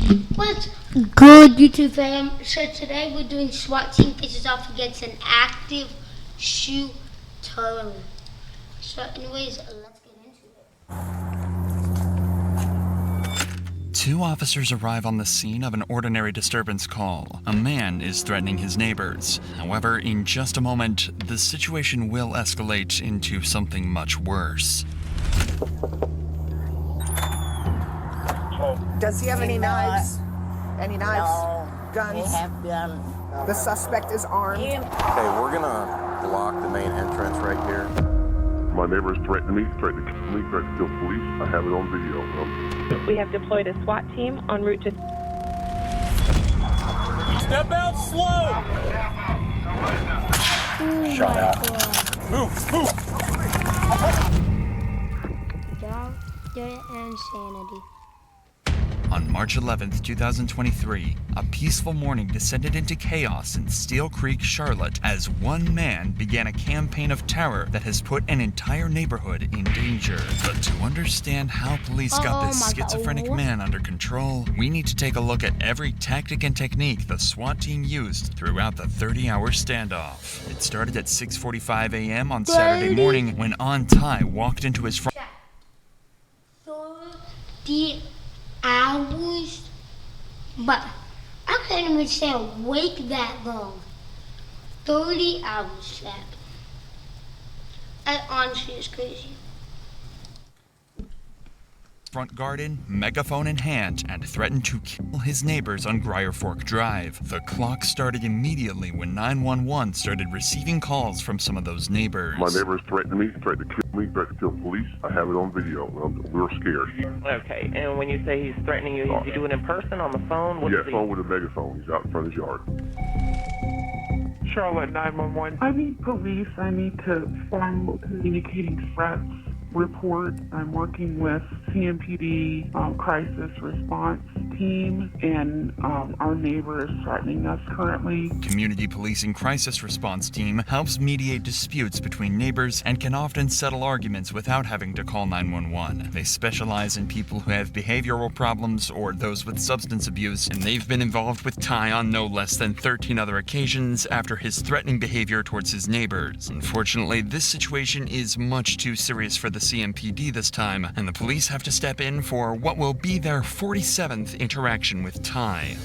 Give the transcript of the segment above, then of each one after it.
What's good, YouTube fam? So today we're doing SWAT team faces off against an active shooter. So anyways, let's get into it. Two officers arrive on the scene of an ordinary disturbance call. A man is threatening his neighbors. However, in just a moment, the situation will escalate into something much worse. Does he have any knives? Any knives? No. Guns? They have guns. The suspect is armed. Him. Okay, we're gonna block the main entrance right here. My neighbor's threatening me, threatening to kill me, threatening to kill police. I have it on video. We have deployed a SWAT team en route to... Step out slow! Shot out. Move! Dog, dirt, and sanity. On March 11th, 2023, a peaceful morning descended into chaos in Steel Creek, Charlotte, as one man began a campaign of terror that has put an entire neighborhood in danger. But to understand how police got this schizophrenic man under control, we need to take a look at every tactic and technique the SWAT team used throughout the 30-hour standoff. It started at 6:45 a.m. on Saturday morning when Ty walked into his front... 30 hours? But I couldn't even stay awake that long. 30 hours, Chad. That honestly is crazy. front garden, megaphone in hand, and threatened to kill his neighbors on Grier Fork Drive. The clock started immediately when 911 started receiving calls from some of those neighbors. My neighbor's threatening me, threatening to kill me, threatening to kill police. I have it on video. We're scared. Okay, and when you say he's threatening you, is he doing it in person, on the phone? What Yeah, is he? phone with a megaphone. He's out in front of his yard. Charlotte 911. I need police. I need to file communicating threats report. I'm working with CMPD crisis response team, and our neighbor is threatening us currently. Community Policing Crisis Response Team helps mediate disputes between neighbors and can often settle arguments without having to call 911. They specialize in people who have behavioral problems or those with substance abuse, and they've been involved with Ty on no less than 13 other occasions after his threatening behavior towards his neighbors. Unfortunately, this situation is much too serious for the CMPD this time, and the police have to step in for what will be their 47th interaction with Ty.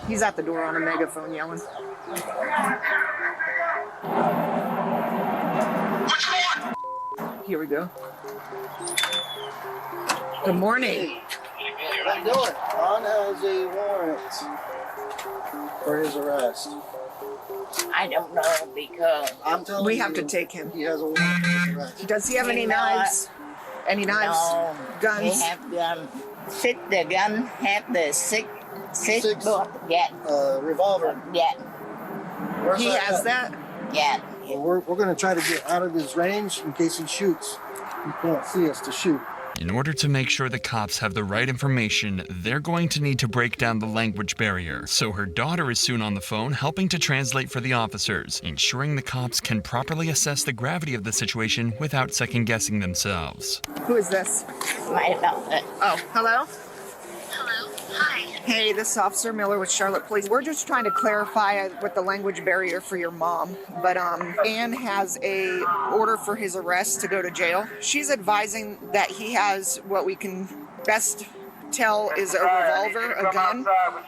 He's at the door on a megaphone yelling. Here we go. Good morning. How you doing? On has a warrant for his arrest. I don't know because I'm telling We you, have to take him. He has a warrant for his arrest. Does he have any You know knives? Any knives? no, Guns? They have gun. The gun have the six bullet. Yeah, Revolver. yeah, Where's He has that? yeah. Well, we're going to try to get out of his range in case he shoots. He can't see us to shoot. In order to make sure the cops have the right information, they're going to need to break down the language barrier. So her daughter is soon on the phone helping to translate for the officers, ensuring the cops can properly assess the gravity of the situation without second-guessing themselves. Who is this? My daughter. Oh, hello? Hello? Hi. Hey, this is Officer Miller with Charlotte Police. We're just trying to clarify with the language barrier for your mom. But Ann has a order for his arrest to go to jail. She's advising that he has what we can best tell is a revolver, a gun.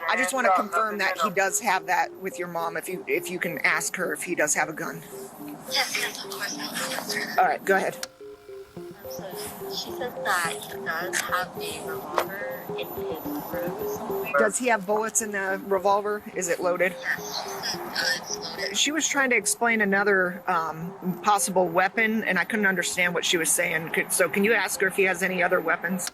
I just want to confirm that he does have that with your mom. If you can ask her if he does have a gun. Yes, of course, I'll answer. All right, go ahead. So she says that he does have a revolver in his room somewhere. Does he have bullets in the revolver? Is it loaded? Yes, she said it's loaded. She was trying to explain another possible weapon, and I couldn't understand what she was saying. So can you ask her if he has any other weapons?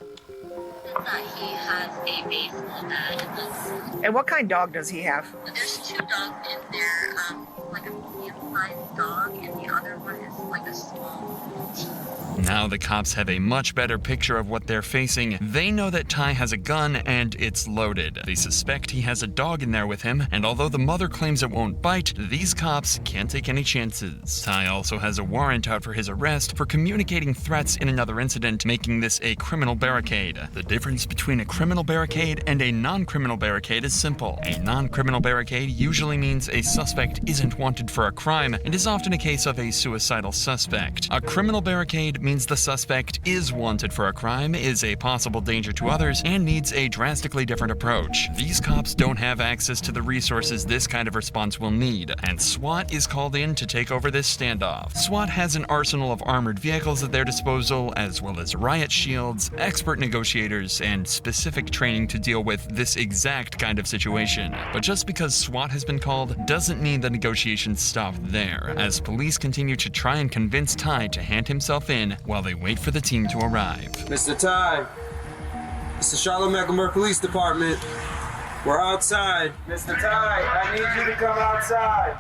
That he has a baseball bat in this room. And what kind of dog does he have? There's two dogs in there, like a medium-sized dog, and the other one is like a small. Now the cops have a much better picture of what they're facing. They know that Ty has a gun and it's loaded. They suspect he has a dog in there with him, and although the mother claims it won't bite, these cops can't take any chances. Ty also has a warrant out for his arrest for communicating threats in another incident, making this a criminal barricade. The difference between a criminal barricade and a non-criminal barricade is simple. A non-criminal barricade usually means a suspect isn't wanted for a crime and is often a case of a suicidal suspect. A criminal barricade means the suspect is wanted for a crime, is a possible danger to others, and needs a drastically different approach. These cops don't have access to the resources this kind of response will need, and SWAT is called in to take over this standoff. SWAT has an arsenal of armored vehicles at their disposal, as well as riot shields, expert negotiators, and specific training to deal with this exact kind of situation. But just because SWAT has been called doesn't mean the negotiations stop there, as police continue to try and convince Ty to hand himself in while they wait for the team to arrive. Mr. Ty, it's the Charlotte-Mecklenburg Police Department. We're outside. Mr. Ty, I need you to come outside.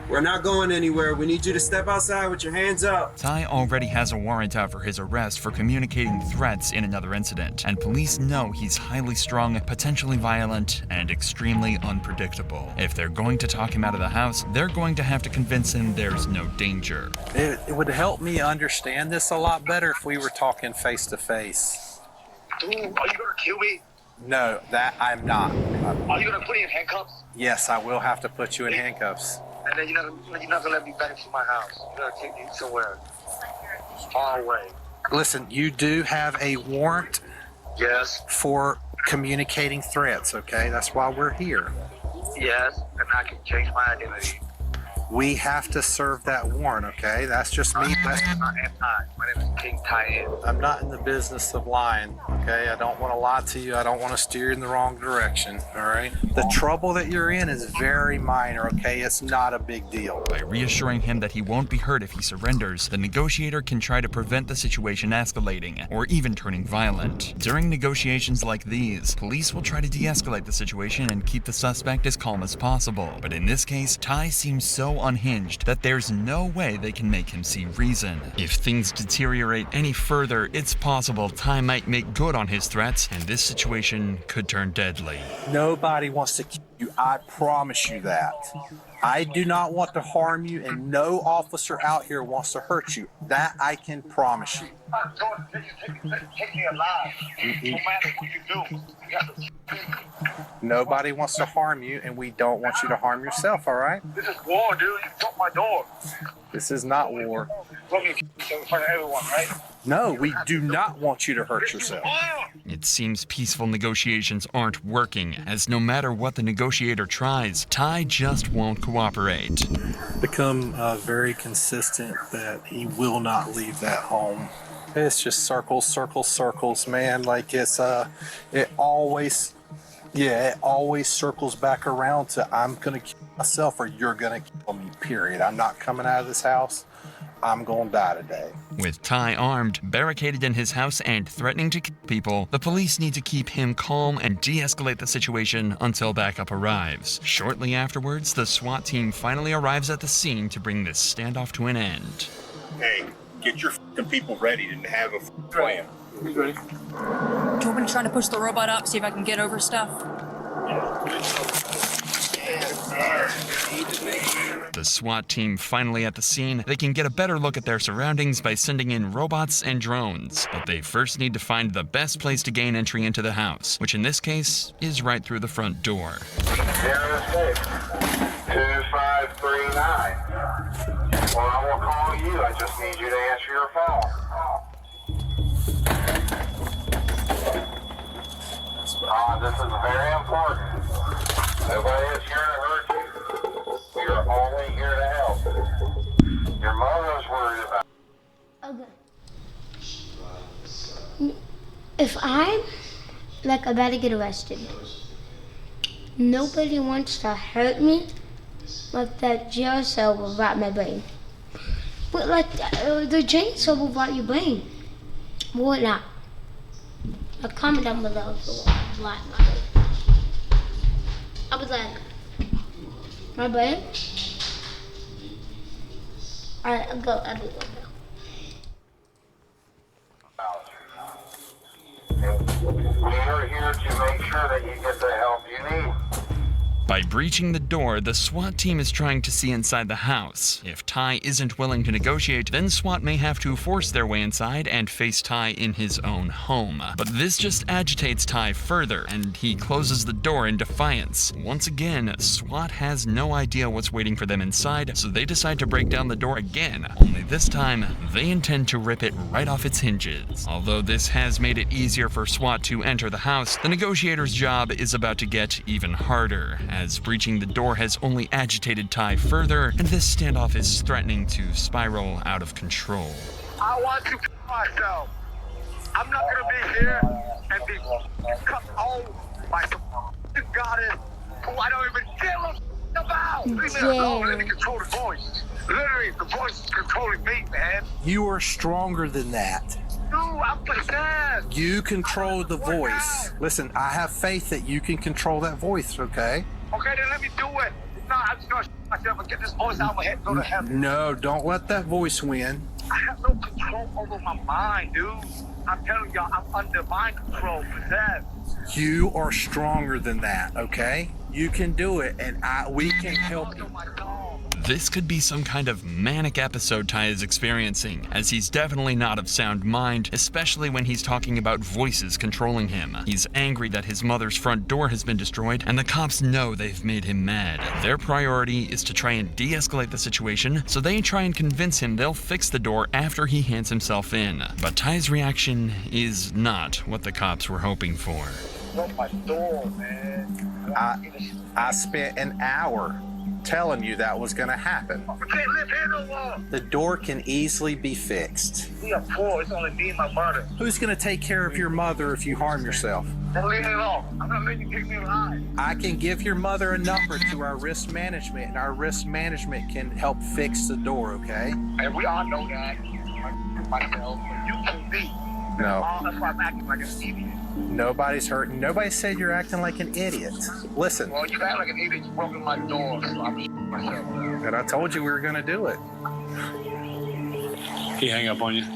We're not going anywhere. We need you to step outside with your hands up. Ty already has a warrant out for his arrest for communicating threats in another incident, and police know he's highly strung, potentially violent, and extremely unpredictable. If they're going to talk him out of the house, they're going to have to convince him there's no danger. It would help me understand this a lot better if we were talking face to face. Dude, are you gonna kill me? No, that I'm not. Are you gonna put me in handcuffs? Yes, I will have to put you in handcuffs. And then you're not gonna let me back to my house. You're gonna take me somewhere far away. Listen, you do have a warrant. Yes. For communicating threats, okay? That's why we're here. Yes, and I can change my identity. We have to serve that warrant, okay? That's just me. My name is King Ty. I'm not in the business of lying, okay? I don't want to lie to you. I don't want to steer you in the wrong direction, all right? The trouble that you're in is very minor, okay? It's not a big deal. By reassuring him that he won't be hurt if he surrenders, the negotiator can try to prevent the situation escalating, or even turning violent. During negotiations like these, police will try to de-escalate the situation and keep the suspect as calm as possible. But in this case, Ty seems so unhinged that there's no way they can make him see reason. If things deteriorate any further, it's possible Ty might make good on his threats, and this situation could turn deadly. Nobody wants to kill you, I promise you that. I do not want to harm you, and no officer out here wants to hurt you. That I can promise you. Take me alive. No matter what you do. You have to. Nobody wants to harm you, and we don't want you to harm yourself, all right? This is war, dude. You took my door. This is not war. Put me in front of everyone, right? No, we do not want you to hurt yourself. It seems peaceful negotiations aren't working, as no matter what the negotiator tries, Ty just won't cooperate. Become very consistent that he will not leave that home. It's just circles, circles, circles, man. Like it always circles back around to I'm gonna kill myself or you're gonna kill me, period. I'm not coming out of this house. I'm gonna die today. With Ty armed, barricaded in his house, and threatening to kill people, the police need to keep him calm and de-escalate the situation until backup arrives. Shortly afterwards, the SWAT team finally arrives at the scene to bring this standoff to an end. Hey, get your people ready to have a plan. Do you want me to try to push the robot up, see if I can get over stuff? The SWAT team finally at the scene, they can get a better look at their surroundings by sending in robots and drones. But they first need to find the best place to gain entry into the house, which in this case is right through the front door. 06-2539. Well, I will call you. I just need you to answer your phone. This is very important. Nobody is here to hurt you. We are only here to help. Your mother's worried about. Okay. If I'm about to get arrested, nobody wants to hurt me. Like that jail cell will rot my brain. But the jail cell will rot your brain. What not? Comment down below if you want my brain. I was like, my brain? Alright, I'll go. We are here to make sure that you get the help you need. By breaching the door, the SWAT team is trying to see inside the house. If Ty isn't willing to negotiate, then SWAT may have to force their way inside and face Ty in his own home. But this just agitates Ty further, and he closes the door in defiance. Once again, SWAT has no idea what's waiting for them inside, so they decide to break down the door again. Only this time, they intend to rip it right off its hinges. Although this has made it easier for SWAT to enter the house, the negotiator's job is about to get even harder, as breaching the door has only agitated Ty further, and this standoff is threatening to spiral out of control. I want to kill myself. I'm not gonna be here and be cut home by some goddess who I don't even give a about. Leave me alone. Let me control the voice. Literally, the voice is controlling me, man. You are stronger than that. Dude, I'm possessed. You control the voice. Listen, I have faith that you can control that voice, okay? Okay, then let me do it. No, I'm just gonna myself and get this voice out of my head and go to heaven. No, don't let that voice win. I have no control over my mind, dude. I'm telling y'all, I'm under mind control, possessed. You are stronger than that, okay? You can do it, and we can help you. This could be some kind of manic episode Ty is experiencing, as he's definitely not of sound mind, especially when he's talking about voices controlling him. He's angry that his mother's front door has been destroyed, and the cops know they've made him mad. Their priority is to try and de-escalate the situation, so they try and convince him they'll fix the door after he hands himself in. But Ty's reaction is not what the cops were hoping for. Broke my door, man. I spent an hour telling you that was going to happen. I can't live here no more. The door can easily be fixed. We are poor. It's only me and my mother. Who's going to take care of your mother if you harm yourself? Don't leave me alone. I'm not letting you take me alive. I can give your mother a number to our risk management, and our risk management can help fix the door, okay? And we all know that. Myself, but you can be. No. That's why I'm acting like an idiot. Nobody's hurting. Nobody said you're acting like an idiot. Listen. Well, you act like an idiot. You broke my door, so I'm myself. And I told you we were going to do it. He hang up on you.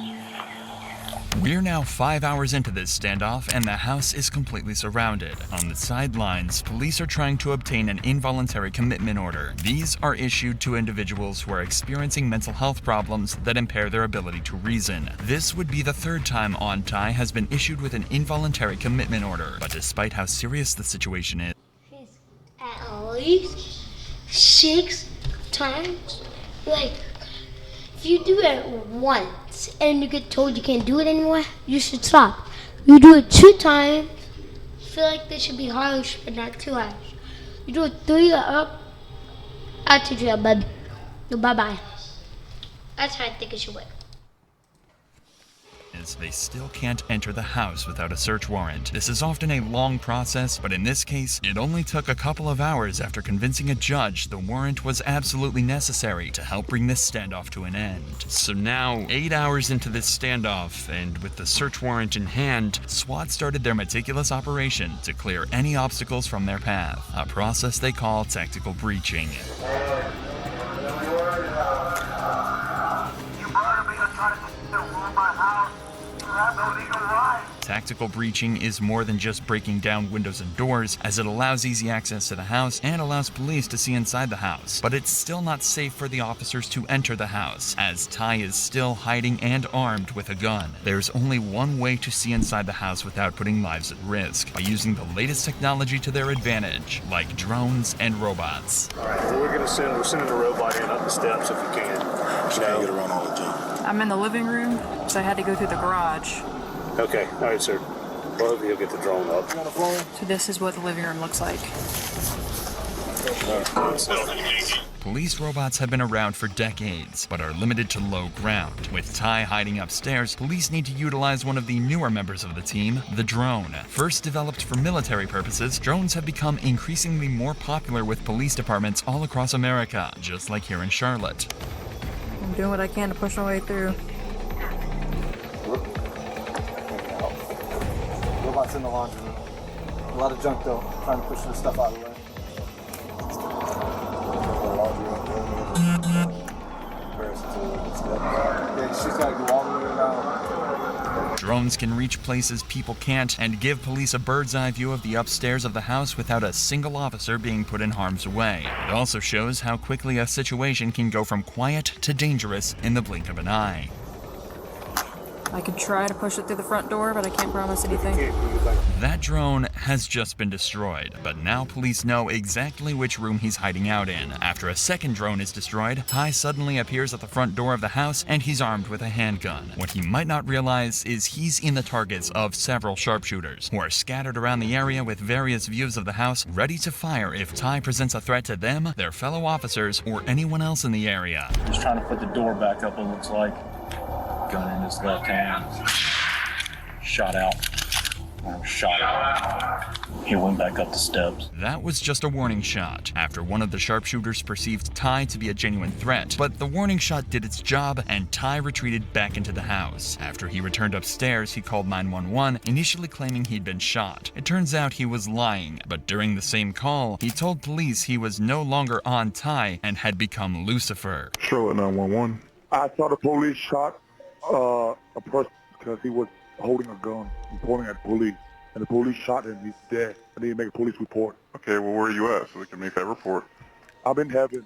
We're now 5 hours into this standoff, and the house is completely surrounded. On the sidelines, police are trying to obtain an involuntary commitment order. These are issued to individuals who are experiencing mental health problems that impair their ability to reason. This would be the third time Ty has been issued with an involuntary commitment order. But despite how serious the situation is, At least 6 times? Like, if you do it once and you get told you can't do it anymore, you should stop. You do it 2 times, I feel like this should be harsh, but not too harsh. You do it 3 or up, out to jail, baby. Bye-bye. That's how I think it should work. they still can't enter the house without a search warrant. This is often a long process, but in this case, it only took a couple of hours after convincing a judge the warrant was absolutely necessary to help bring this standoff to an end. So now, 8 hours into this standoff, and with the search warrant in hand, SWAT started their meticulous operation to clear any obstacles from their path, a process they call tactical breaching. Tactical breaching is more than just breaking down windows and doors, as it allows easy access to the house and allows police to see inside the house. But it's still not safe for the officers to enter the house, as Ty is still hiding and armed with a gun. There's only one way to see inside the house without putting lives at risk, by using the latest technology to their advantage, like drones and robots. Alright, well, we're sending a robot in up the steps if we can. So you get around all the time. I'm in the living room, so I had to go through the garage. Okay, all right, sir. Well, you'll get the drone up. So this is what the living room looks like. Police robots have been around for decades, but are limited to low ground. With Ty hiding upstairs, police need to utilize one of the newer members of the team, the drone. First developed for military purposes, drones have become increasingly more popular with police departments all across America, just like here in Charlotte. I'm doing what I can to push my way through. Robots in the laundry room. A lot of junk though, trying to push this stuff out of the way. Where is it? She's got to go all the way around. Drones can reach places people can't and give police a bird's eye view of the upstairs of the house without a single officer being put in harm's way. It also shows how quickly a situation can go from quiet to dangerous in the blink of an eye. I could try to push it through the front door, but I can't promise anything. That drone has just been destroyed, but now police know exactly which room he's hiding out in. After a second drone is destroyed, Ty suddenly appears at the front door of the house and he's armed with a handgun. What he might not realize is he's in the targets of several sharpshooters who are scattered around the area with various views of the house, ready to fire if Ty presents a threat to them, their fellow officers, or anyone else in the area. He's trying to put the door back up, it looks like. Gun in his left hand. Shot out. Shot out. He went back up the steps. That was just a warning shot, after one of the sharpshooters perceived Ty to be a genuine threat. But the warning shot did its job, and Ty retreated back into the house. After he returned upstairs, he called 911, initially claiming he'd been shot. It turns out he was lying, but during the same call, he told police he was no longer on Ty and had become Lucifer. Charlotte 911. I saw the police shot a person because he was holding a gun and pointing at the police. And the police shot him. He's dead. I need to make a police report. Okay, well, where are you at so we can make that report? I'm in heaven.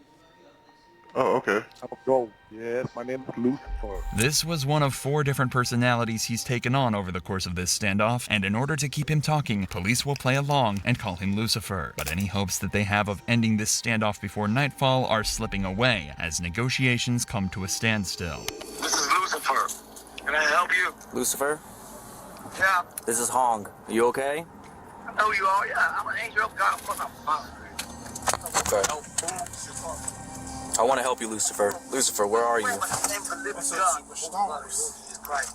Oh, okay. I'm a go. Yes, my name is Lucifer. This was one of 4 different personalities he's taken on over the course of this standoff, and in order to keep him talking, police will play along and call him Lucifer. But any hopes that they have of ending this standoff before nightfall are slipping away as negotiations come to a standstill. This is Lucifer. Can I help you? Lucifer? Yeah. This is Hong. Are you okay? I know you are. Yeah, I'm an angel of God. Okay. I want to help you, Lucifer. Lucifer, where are you? My name's the living God. Right.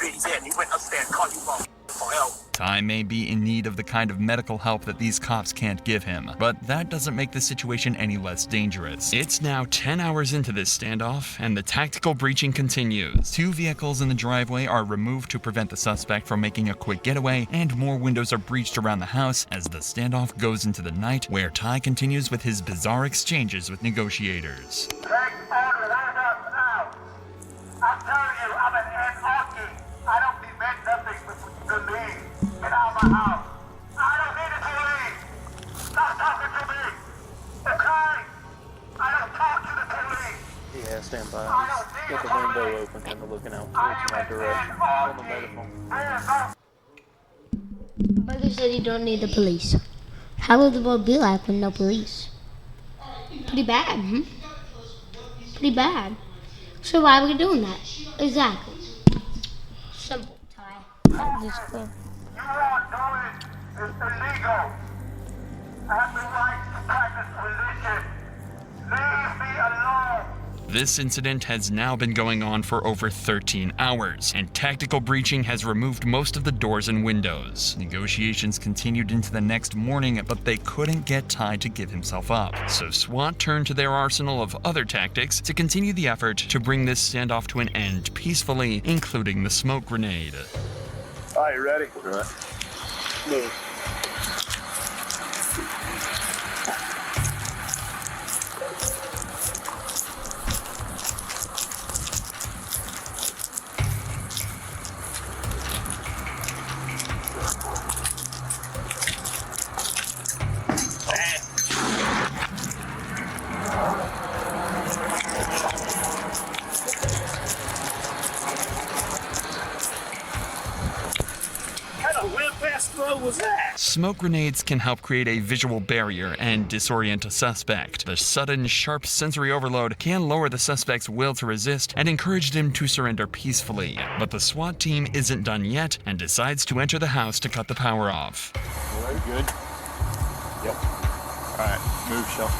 He's dead. He went upstairs and called you for help. Ty may be in need of the kind of medical help that these cops can't give him, but that doesn't make the situation any less dangerous. It's now 10 hours into this standoff, and the tactical breaching continues. 2 vehicles in the driveway are removed to prevent the suspect from making a quick getaway, and more windows are breached around the house as the standoff goes into the night, where Ty continues with his bizarre exchanges with negotiators. Take order, hand up now. I'm telling you, I'm an anarchist. I don't demand nothing but to leave. Get out of my house. I don't need it to leave. Stop talking to me. Okay? I don't talk to the police. Yeah, stand by. Get the window open, kind of looking out towards my direction. On the medical. Burger said you don't need the police. How would the world be like with no police? Pretty bad, hmm? Pretty bad. So why are we doing that? Exactly. Simple, Ty. Just go. You are doing is illegal. I have the right to practice religion. Leave me alone. This incident has now been going on for over 13 hours, and tactical breaching has removed most of the doors and windows. Negotiations continued into the next morning, but they couldn't get Ty to give himself up. So SWAT turned to their arsenal of other tactics to continue the effort to bring this standoff to an end peacefully, including the smoke grenade. All right, you ready? All right. Move. Smoke grenades can help create a visual barrier and disorient a suspect. The sudden, sharp sensory overload can lower the suspect's will to resist and encourage him to surrender peacefully. But the SWAT team isn't done yet and decides to enter the house to cut the power off. All right, good? Yep. All right, move, Shell.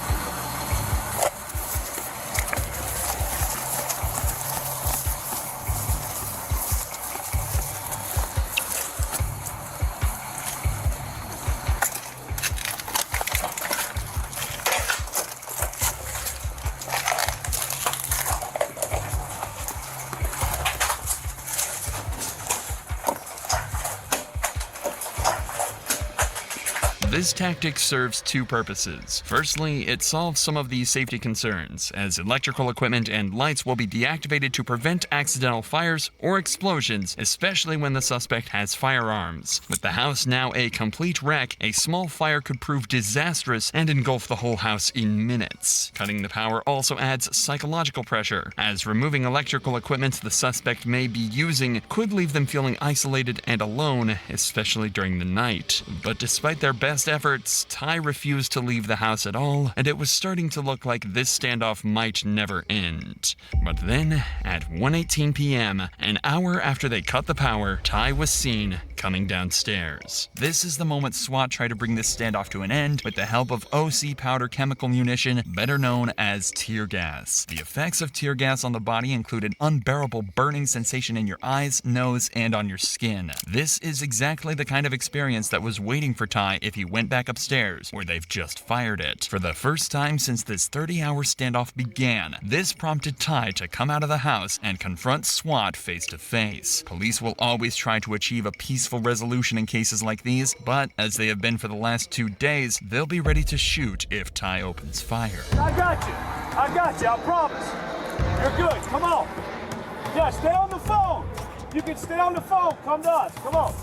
This tactic serves two purposes. Firstly, it solves some of these safety concerns, as electrical equipment and lights will be deactivated to prevent accidental fires or explosions, especially when the suspect has firearms. With the house now a complete wreck, a small fire could prove disastrous and engulf the whole house in minutes. Cutting the power also adds psychological pressure, as removing electrical equipment the suspect may be using could leave them feeling isolated and alone, especially during the night. But despite their best efforts, Ty refused to leave the house at all, and it was starting to look like this standoff might never end. But then, at 1:18 p.m., an hour after they cut the power, Ty was seen coming downstairs. This is the moment SWAT tried to bring this standoff to an end with the help of OC powder chemical munition, better known as tear gas. The effects of tear gas on the body include an unbearable burning sensation in your eyes, nose, and on your skin. This is exactly the kind of experience that was waiting for Ty if he went back upstairs, where they've just fired it. For the first time since this 30-hour standoff began, this prompted Ty to come out of the house and confront SWAT face to face. Police will always try to achieve a peaceful resolution in cases like these, but as they have been for the last 2 days, they'll be ready to shoot if Ty opens fire. I got you, I promise. You're good, come on. Yeah, stay on the phone. You can stay on the phone, come to us, come on.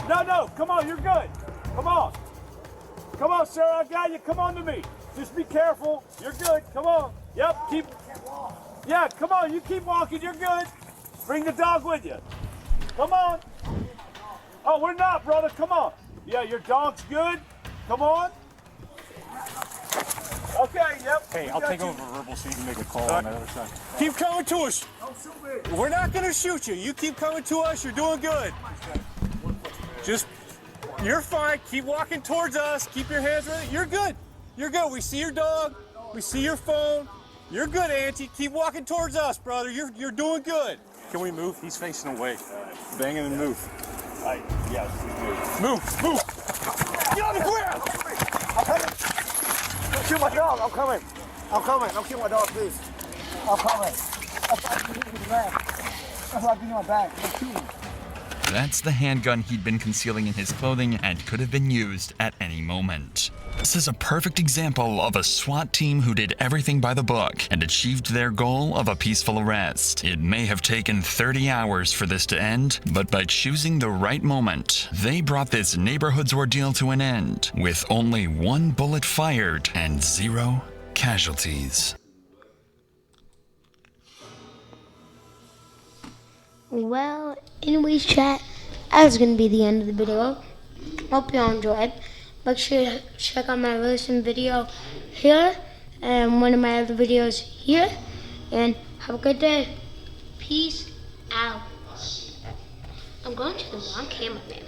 No, come on, you're good. Come on. Come on, sir, I got you, come on to me. Just be careful, you're good, come on. Yep, yeah, come on, you keep walking, you're good. Bring the dog with you. Come on. Oh, we're not, brother, come on. Yeah, your dog's good, come on. Okay, yep. Hey, I'll take over verbal so you can make a call on the other side. Keep coming to us. We're not going to shoot you. You keep coming to us. You're doing good. You're fine. Keep walking towards us. Keep your hands ready. You're good. You're good. We see your dog. We see your phone. You're good, Auntie. Keep walking towards us, brother. You're doing good. Can we move? He's facing away. Bang him and move. Yes. Move. Get on the ground. I'm coming. Don't kill my dog. I'm coming. Don't kill my dog, please. I'm coming. That's why I give you my bag. Don't shoot me. That's the handgun he'd been concealing in his clothing and could have been used at any moment. This is a perfect example of a SWAT team who did everything by the book and achieved their goal of a peaceful arrest. It may have taken 30 hours for this to end, but by choosing the right moment, they brought this neighborhood's ordeal to an end, with only 1 bullet fired and 0 casualties. Well, anyways, chat, that's going to be the end of the video. Hope you all enjoyed. Make sure to check out my recent video here and one of my other videos here. And have a good day. Peace out. I'm going to the wrong camera, man.